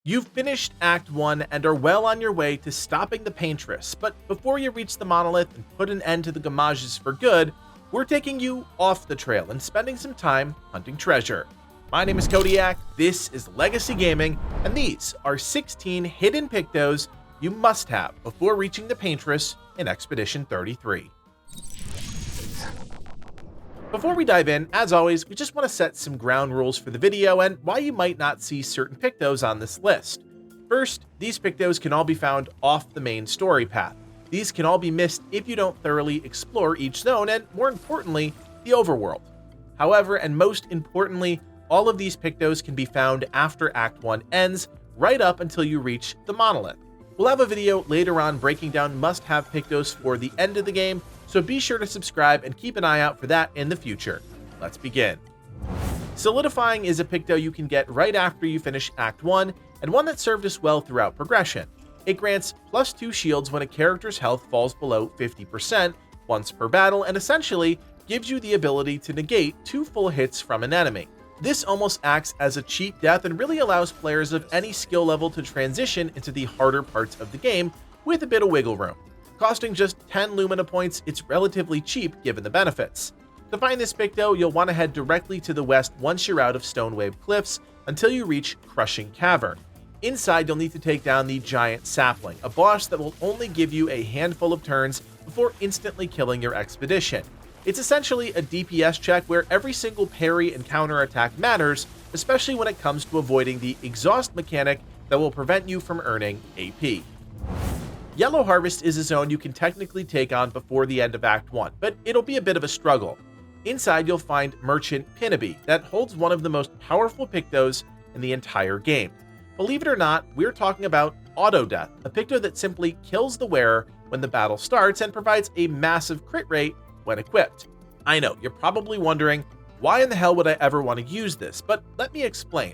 You've finished Act 1 and are well on your way to stopping the Paintress, but before you reach the monolith and put an end to the Gamages for good, we're taking you off the trail and spending some time hunting treasure. My name is Kodiak, this is Legacy Gaming, and these are 16 hidden Pictos you must have before reaching the Paintress in Expedition 33. Before we dive in, as always, we just want to set some ground rules for the video and why you might not see certain Pictos on this list. First, these Pictos can all be found off the main story path. These can all be missed if you don't thoroughly explore each zone and, more importantly, the overworld. However, and most importantly, all of these Pictos can be found after Act 1 ends, right up until you reach the monolith. We'll have a video later on breaking down must-have Pictos for the end of the game, so be sure to subscribe and keep an eye out for that in the future. Let's begin. Solidifying is a Picto you can get right after you finish Act 1, and one that served us well throughout progression. It grants +2 shields when a character's health falls below 50% once per battle, and essentially gives you the ability to negate 2 full hits from an enemy. This almost acts as a cheat death and really allows players of any skill level to transition into the harder parts of the game with a bit of wiggle room. Costing just 10 Lumina points, it's relatively cheap given the benefits. To find this Picto, you'll want to head directly to the west once you're out of Stonewave Cliffs until you reach Crushing Cavern. Inside, you'll need to take down the Giant Sapling, a boss that will only give you a handful of turns before instantly killing your expedition. It's essentially a DPS check where every single parry and counterattack matters, especially when it comes to avoiding the exhaust mechanic that will prevent you from earning AP. Yellow Harvest is a zone you can technically take on before the end of Act 1, but it'll be a bit of a struggle. Inside, you'll find Merchant Pinnaby that holds one of the most powerful Pictos in the entire game. Believe it or not, we're talking about Auto Death, a Picto that simply kills the wearer when the battle starts and provides a massive crit rate when equipped. I know, you're probably wondering, why in the hell would I ever want to use this? But let me explain.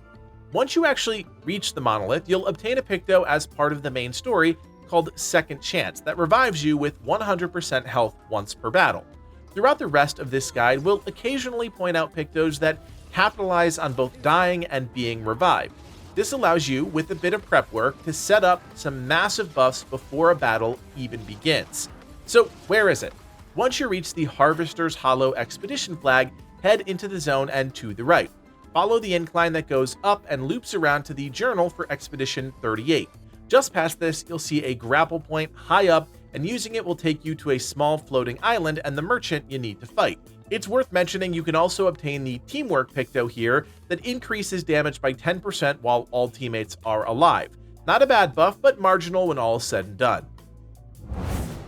Once you actually reach the monolith, you'll obtain a Picto as part of the main story called Second Chance that revives you with 100% health once per battle. Throughout the rest of this guide, we'll occasionally point out Pictos that capitalize on both dying and being revived. This allows you, with a bit of prep work, to set up some massive buffs before a battle even begins. So where is it? Once you reach the Harvester's Hollow Expedition flag, head into the zone and to the right. Follow the incline that goes up and loops around to the journal for Expedition 38. Just past this, you'll see a grapple point high up, and using it will take you to a small floating island and the merchant you need to fight. It's worth mentioning you can also obtain the Teamwork Picto here that increases damage by 10% while all teammates are alive. Not a bad buff, but marginal when all is said and done.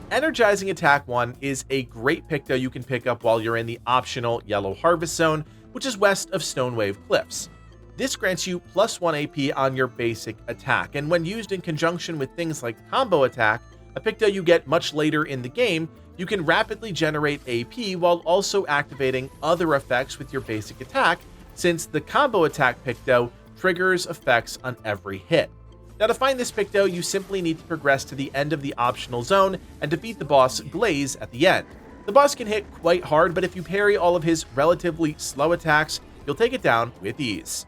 Energizing Attack I is a great Picto you can pick up while you're in the optional Yellow Harvest Zone, which is west of Stonewave Cliffs. This grants you +1 AP on your basic attack, and when used in conjunction with things like Combo Attack, a Picto you get much later in the game, you can rapidly generate AP while also activating other effects with your basic attack, since the Combo Attack Picto triggers effects on every hit. Now to find this Picto, you simply need to progress to the end of the optional zone and defeat the boss Glaze at the end. The boss can hit quite hard, but if you parry all of his relatively slow attacks, you'll take it down with ease.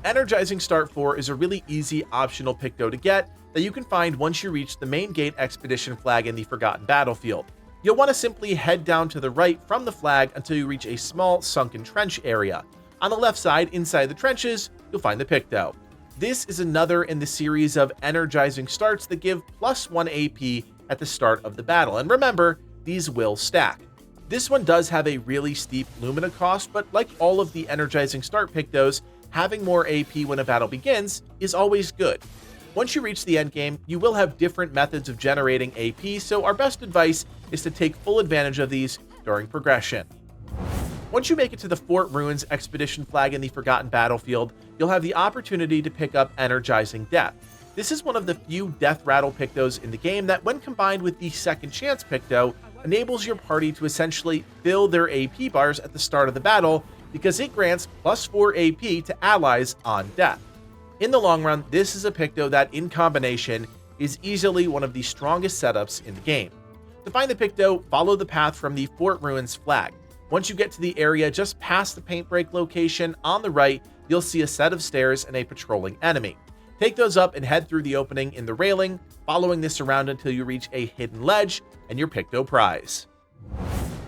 Energising Start IV is a really easy optional Picto to get that you can find once you reach the main gate expedition flag in the Forgotten Battlefield. You'll want to simply head down to the right from the flag until you reach a small sunken trench area. On the left side, inside the trenches, you'll find the Picto. This is another in the series of Energising starts that give +1 AP at the start of the battle, and remember, these will stack. This one does have a really steep Lumina cost, but like all of the Energising Start Pictos, having more AP when a battle begins is always good. Once you reach the endgame, you will have different methods of generating AP, so our best advice is to take full advantage of these during progression. Once you make it to the Fort Ruins Expedition flag in the Forgotten Battlefield, you'll have the opportunity to pick up Energising Death. This is one of the few Death Rattle Pictos in the game that, when combined with the Second Chance Picto, enables your party to essentially fill their AP bars at the start of the battle because it grants +4 AP to allies on death. In the long run, this is a Picto that, in combination, is easily one of the strongest setups in the game. To find the Picto, follow the path from the Fort Ruins flag. Once you get to the area just past the paint break location on the right, you'll see a set of stairs and a patrolling enemy. Take those up and head through the opening in the railing, following this around until you reach a hidden ledge and your Picto prize.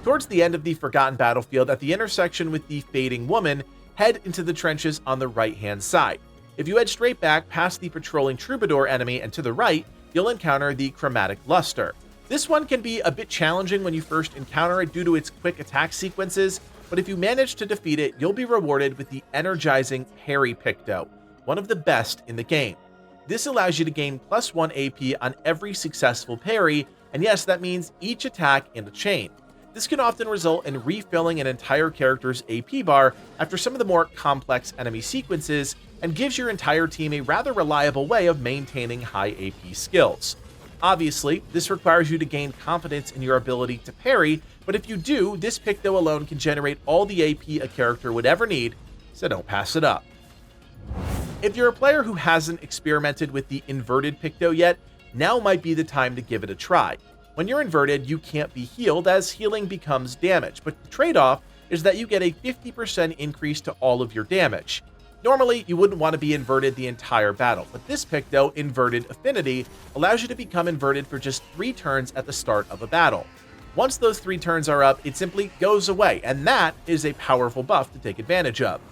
Towards the end of the Forgotten Battlefield, at the intersection with the Fading Woman, head into the trenches on the right-hand side. If you head straight back past the patrolling Troubadour enemy and to the right, you'll encounter the Chromatic Luster. This one can be a bit challenging when you first encounter it due to its quick attack sequences, but if you manage to defeat it, you'll be rewarded with the Energising Parry Picto, one of the best in the game. This allows you to gain +1 AP on every successful parry, and yes, that means each attack in a chain. This can often result in refilling an entire character's AP bar after some of the more complex enemy sequences, and gives your entire team a rather reliable way of maintaining high AP skills. Obviously, this requires you to gain confidence in your ability to parry, but if you do, this Picto alone can generate all the AP a character would ever need, so don't pass it up. If you're a player who hasn't experimented with the inverted Picto yet, now might be the time to give it a try. When you're inverted, you can't be healed as healing becomes damage, but the trade-off is that you get a 50% increase to all of your damage. Normally, you wouldn't want to be inverted the entire battle, but this Picto, Inverted Affinity, allows you to become inverted for just 3 turns at the start of a battle. Once those 3 turns are up, it simply goes away, and that is a powerful buff to take advantage of.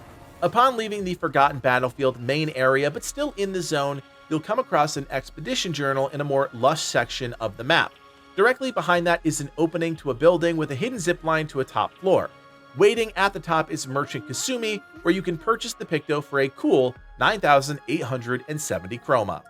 Upon leaving the Forgotten Battlefield main area, but still in the zone, you'll come across an expedition journal in a more lush section of the map. Directly behind that is an opening to a building with a hidden zipline to a top floor. Waiting at the top is Merchant Kasumi, where you can purchase the Picto for a cool 9,870 chroma.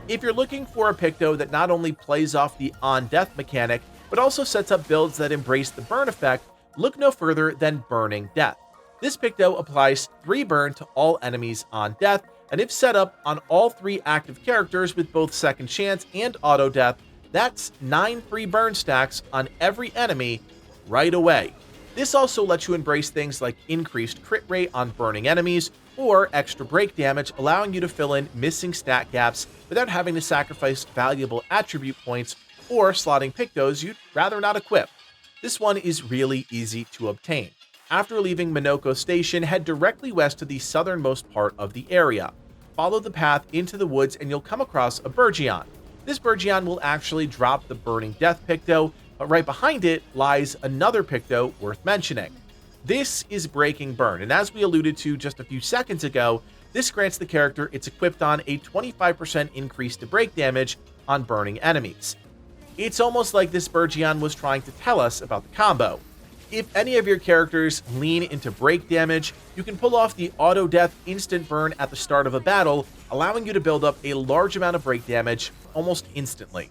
If you're looking for a Picto that not only plays off the on-death mechanic, but also sets up builds that embrace the burn effect, look no further than Burning Death. This Picto applies 3 burn to all enemies on death, and if set up on all 3 active characters with both Second Chance and Auto Death, that's 9 free burn stacks on every enemy right away. This also lets you embrace things like increased crit rate on burning enemies, or extra break damage, allowing you to fill in missing stat gaps without having to sacrifice valuable attribute points or slotting Pictos you'd rather not equip. This one is really easy to obtain. After leaving Minoko Station, head directly west to the southernmost part of the area. Follow the path into the woods and you'll come across a Burgeon. This Burgeon will actually drop the Burning Death Picto, but right behind it lies another Picto worth mentioning. This is Breaking Burn, and as we alluded to just a few seconds ago, this grants the character it's equipped on a 25% increase to break damage on burning enemies. It's almost like this Burgeon was trying to tell us about the combo. If any of your characters lean into break damage, you can pull off the auto death instant burn at the start of a battle, allowing you to build up a large amount of break damage almost instantly.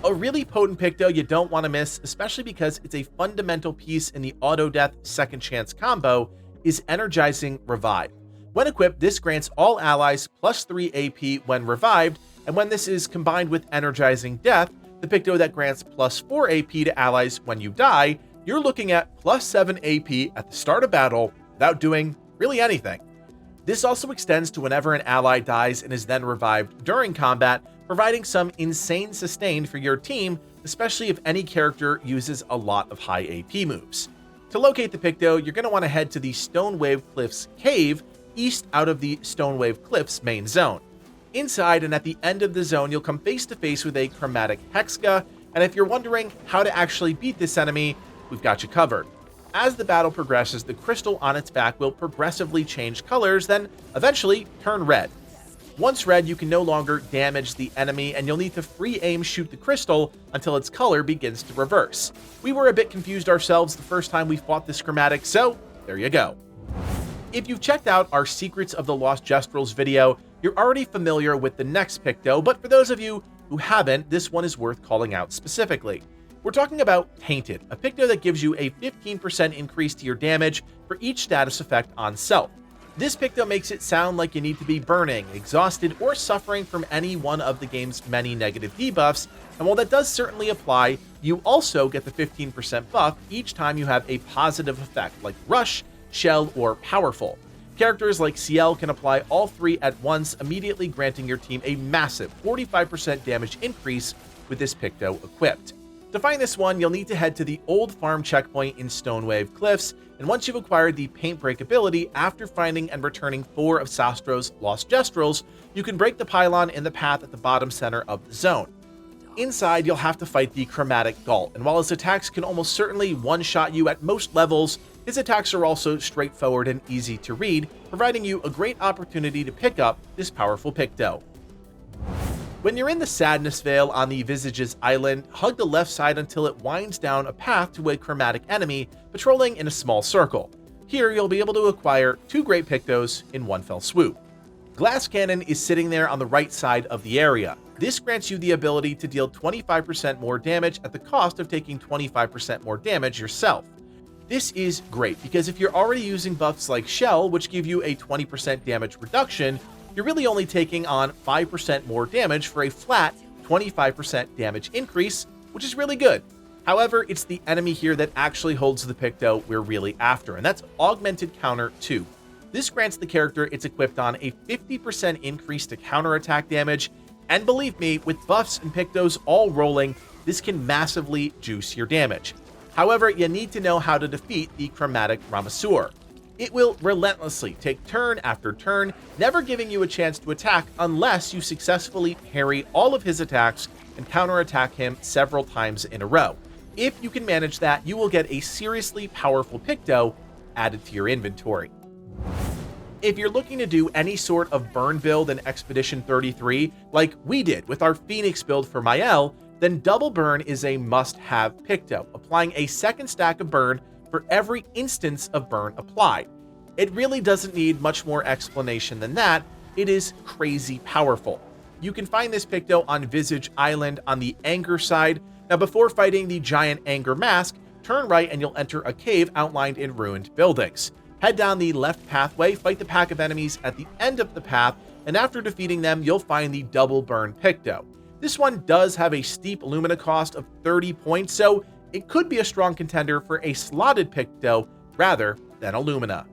A really potent Picto you don't want to miss, especially because it's a fundamental piece in the auto death Second Chance combo, is Energising Revive. When equipped, this grants all allies +3 AP when revived, and when this is combined with Energising Death, the Picto that grants +4 AP to allies when you die, you're looking at +7 AP at the start of battle without doing really anything. This also extends to whenever an ally dies and is then revived during combat, providing some insane sustain for your team, especially if any character uses a lot of high AP moves. To locate the Picto, you're going to want to head to the Stonewave Cliffs Cave, east out of the Stonewave Cliffs main zone. Inside and at the end of the zone, you'll come face to face with a Chromatic Hexka, and if you're wondering how to actually beat this enemy, we've got you covered. As the battle progresses, the crystal on its back will progressively change colors, then eventually turn red. Once red, you can no longer damage the enemy, and you'll need to free aim shoot the crystal until its color begins to reverse. We were a bit confused ourselves the first time we fought this Chromatic, so there you go. If you've checked out our Secrets of the Lost Jestrels video, you're already familiar with the next Picto, but for those of you who haven't, this one is worth calling out specifically. We're talking about Tainted, a Picto that gives you a 15% increase to your damage for each status effect on self. This Picto makes it sound like you need to be burning, exhausted, or suffering from any one of the game's many negative debuffs, and while that does certainly apply, you also get the 15% buff each time you have a positive effect like Rush, Shell, or Powerful. Characters like CL can apply all 3 at once, immediately granting your team a massive 45% damage increase with this Picto equipped. To find this one, you'll need to head to the old farm checkpoint in Stonewave Cliffs, and and once you've acquired the Paint Break ability, after finding and returning 4 of Sastro's lost Gestrels, you can break the pylon in the path at the bottom center of the zone. Inside, you'll have to fight the Chromatic Gault, and while his attacks can almost certainly one-shot you at most levels, his attacks are also straightforward and easy to read, providing you a great opportunity to pick up this powerful Picto. When you're in the Sadness Vale on the Visage's Island, hug the left side until it winds down a path to a chromatic enemy patrolling in a small circle. Here, you'll be able to acquire 2 great Pictos in one fell swoop. Glass Cannon is sitting there on the right side of the area. This grants you the ability to deal 25% more damage at the cost of taking 25% more damage yourself. This is great because if you're already using buffs like Shell, which give you a 20% damage reduction, you're really only taking on 5% more damage for a flat 25% damage increase, which is really good. However, it's the enemy here that actually holds the Picto we're really after, and that's Augmented Counter 2. This grants the character it's equipped on a 50% increase to counterattack damage, and believe me, with buffs and Pictos all rolling, this can massively juice your damage. However, you need to know how to defeat the Chromatic Ramasur. It will relentlessly take turn after turn, never giving you a chance to attack unless you successfully parry all of his attacks and counterattack him several times in a row. If you can manage that, you will get a seriously powerful Picto added to your inventory. If you're looking to do any sort of burn build in Expedition 33, like we did with our Phoenix build for Mael, then Double Burn is a must-have Picto, applying a second stack of burn for every instance of burn applied. It really doesn't need much more explanation than that. It is crazy powerful. You can find this Picto on Visage Island on the Anger side. Now, before fighting the giant Anger Mask, turn right and you'll enter a cave outlined in ruined buildings. Head down the left pathway, fight the pack of enemies at the end of the path, and after defeating them, you'll find the Double Burn Picto. This one does have a steep Lumina cost of 30 points, so it could be a strong contender for a slotted Picto rather than a Lumina.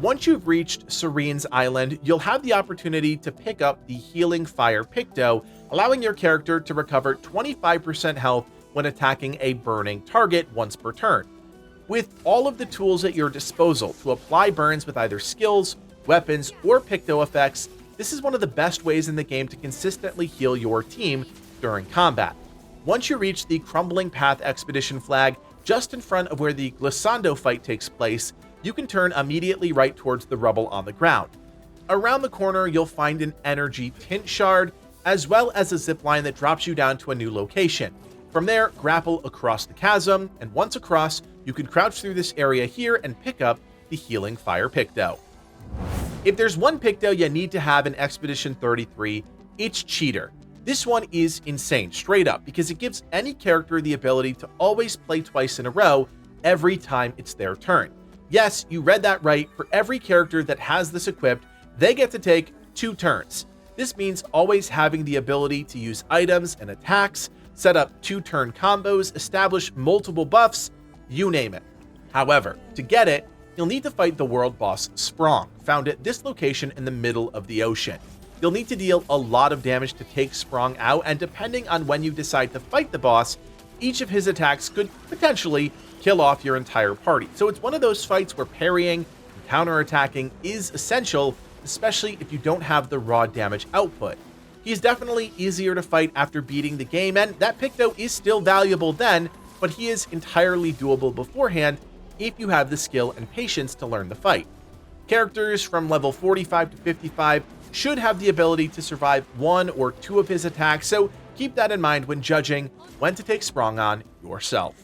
Once you've reached Serene's Island, you'll have the opportunity to pick up the Healing Fire Picto, allowing your character to recover 25% health when attacking a burning target once per turn. With all of the tools at your disposal to apply burns with either skills, weapons, or Picto effects, this is one of the best ways in the game to consistently heal your team during combat. Once you reach the Crumbling Path Expedition flag, just in front of where the Glissando fight takes place, you can turn immediately right towards the rubble on the ground. Around the corner, you'll find an energy tint shard, as well as a zipline that drops you down to a new location. From there, grapple across the chasm, and once across, you can crouch through this area here and pick up the Healing Fire Picto. If there's one Picto you need to have in Expedition 33, it's Cheater. This one is insane, straight up, because it gives any character the ability to always play twice in a row every time it's their turn. Yes, you read that right. For every character that has this equipped, they get to take 2 turns. This means always having the ability to use items and attacks, set up 2-turn combos, establish multiple buffs, you name it. However, to get it, you'll need to fight the world boss Sprong, found at this location in the middle of the ocean. You'll need to deal a lot of damage to take Sprong out, and depending on when you decide to fight the boss, each of his attacks could potentially kill off your entire party. So it's one of those fights where parrying and counterattacking is essential, especially if you don't have the raw damage output. He's definitely easier to fight after beating the game, and that Picto is still valuable then, but he is entirely doable beforehand if you have the skill and patience to learn the fight. Characters from level 45 to 55 should have the ability to survive 1 or 2 of his attacks, so keep that in mind when judging when to take Sprong on yourself.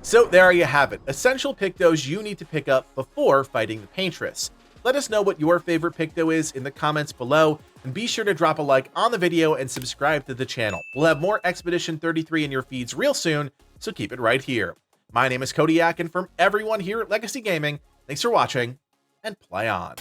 So there you have it, essential Pictos you need to pick up before fighting the Paintress. Let us know what your favorite Picto is in the comments below, and be sure to drop a like on the video and subscribe to the channel. We'll have more Expedition 33 in your feeds real soon, so keep it right here. My name is Kodiak, and from everyone here at Legacy Gaming, thanks for watching, and play on.